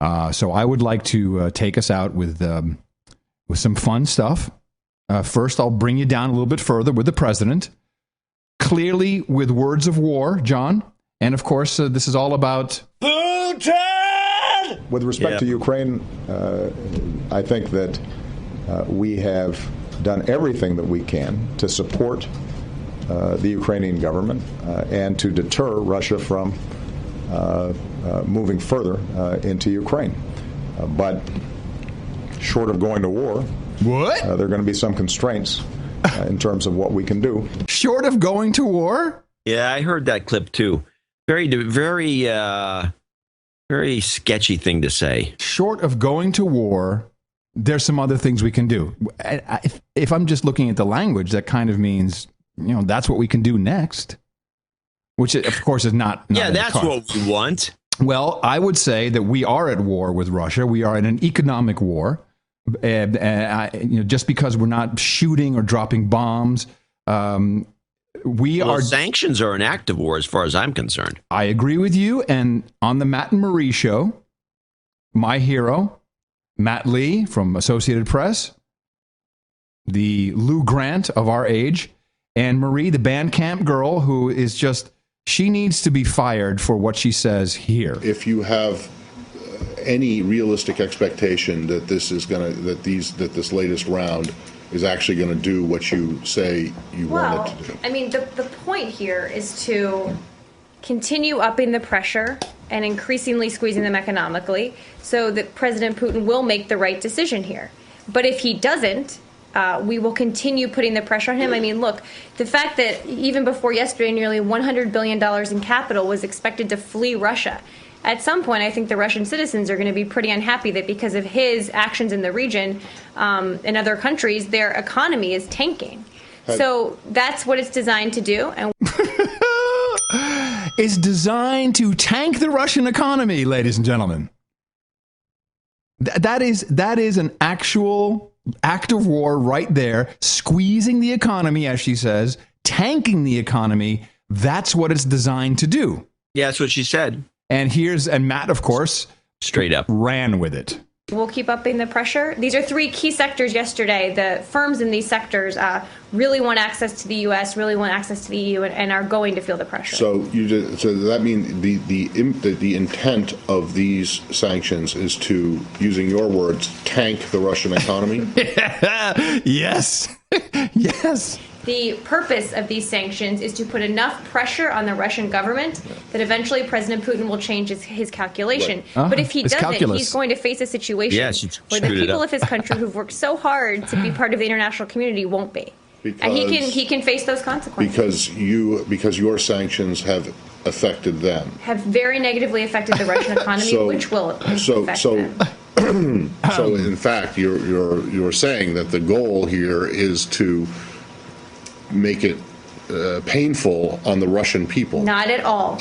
So I would like to take us out with some fun stuff. First, I'll bring you down a little bit further with the president. Clearly with words of war, John. And of course, this is all about Putin! With respect to Ukraine, I think that we have done everything that we can to support the Ukrainian government and to deter Russia from moving further into Ukraine. But short of going to war, there are going to be some constraints in terms of what we can do. Short of going to war? Yeah, I heard that clip too. Very sketchy thing to say. Short of going to war, there's some other things we can do. If I'm just looking at the language, that kind of means, that's what we can do next. Which, of course, is not that's what we want. Well, I would say that we are at war with Russia. We are in an economic war. Just because we're not shooting or dropping bombs, sanctions are an act of war as far as I'm concerned. I agree with you. And on the Matt and Marie show, my hero, Matt Lee from Associated Press, the Lou Grant of our age, and Marie, the Bandcamp girl, who is just, she needs to be fired for what she says here. If you have any realistic expectation that this this latest round is actually going to do what you say you want it to do. I mean, the point here is to continue upping the pressure and increasingly squeezing them economically so that President Putin will make the right decision here. But if he doesn't, we will continue putting the pressure on him. I mean, look, the fact that even before yesterday, nearly $100 billion in capital was expected to flee Russia. At some point, I think the Russian citizens are going to be pretty unhappy that because of his actions in the region and other countries, their economy is tanking. So that's what it's designed to do. And it's designed to tank the Russian economy, ladies and gentlemen. That is an actual act of war right there, squeezing the economy, as she says, tanking the economy. That's what it's designed to do. Yeah, that's what she said. And Matt, of course, straight up ran with it. We'll keep upping the pressure. These are three key sectors yesterday. The firms in these sectors really want access to the U.S., really want access to the EU, and are going to feel the pressure. So does that mean the intent of these sanctions is to, using your words, tank the Russian economy? Yes. Yes. The purpose of these sanctions is to put enough pressure on the Russian government that eventually President Putin will change his calculation. Right. But if he doesn't, calculus. He's going to face a situation where the people of his country who've worked so hard to be part of the international community won't be. And he can face those consequences. Because your sanctions have affected them. Have very negatively affected the Russian economy, which will affect them. So in fact, you're saying that the goal here is to make it painful on the Russian people. Not at all.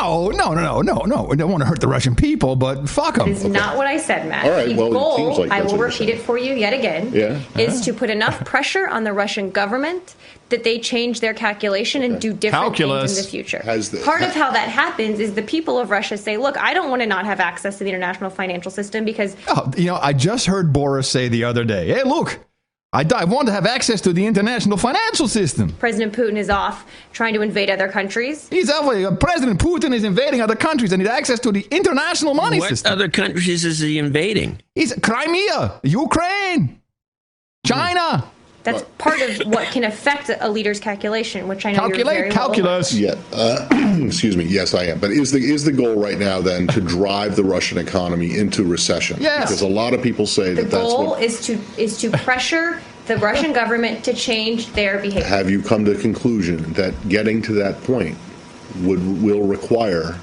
No. I don't want to hurt the Russian people, but fuck them. It's not what I said, Matt. All right, the well, goal, it seems like I that's will what repeat you're it for you yet again, is to put enough pressure on the Russian government that they change their calculation and do different things in the future. Part of how that happens is the people of Russia say, look, I don't want to not have access to the international financial system because... I just heard Boris say the other day, hey, look, I want to have access to the international financial system. President Putin is off trying to invade other countries. President Putin is invading other countries and needs access to the international money system. What other countries is he invading? He's Crimea, Ukraine, China. That's part of what can affect a leader's calculation, which I know you're very calculus. Yeah, excuse me. Yes, I am. But is the goal right now then to drive the Russian economy into recession? Yes. Because a lot of people say the that's what... goal is to pressure the Russian government to change their behavior. Have you come to the conclusion that getting to that point will require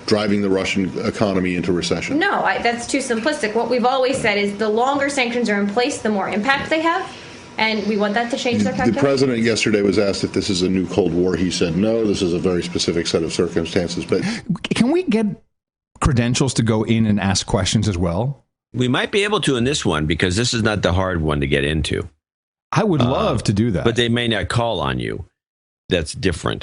driving the Russian economy into recession? No, that's too simplistic. What we've always said is the longer sanctions are in place, the more impact they have, and we want that to change their calculation. The president yesterday was asked if this is a new Cold War. He said, no, this is a very specific set of circumstances. But can we get credentials to go in and ask questions as well? We might be able to in this one because this is not the hard one to get into. I would love to do that. But they may not call on you. That's different.